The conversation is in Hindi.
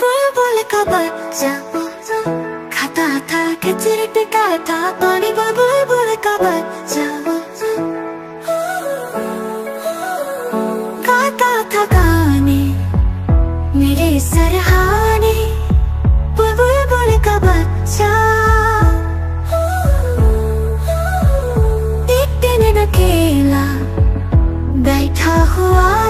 बुलबुल का बच्चा खाता था खिचड़ी पिकाया था पानी में। बुलबुल का बच्चा गाता था गाने मेरे सरहाने। बुलबुल का बच्चा एक दिन अकेला बैठा हुआ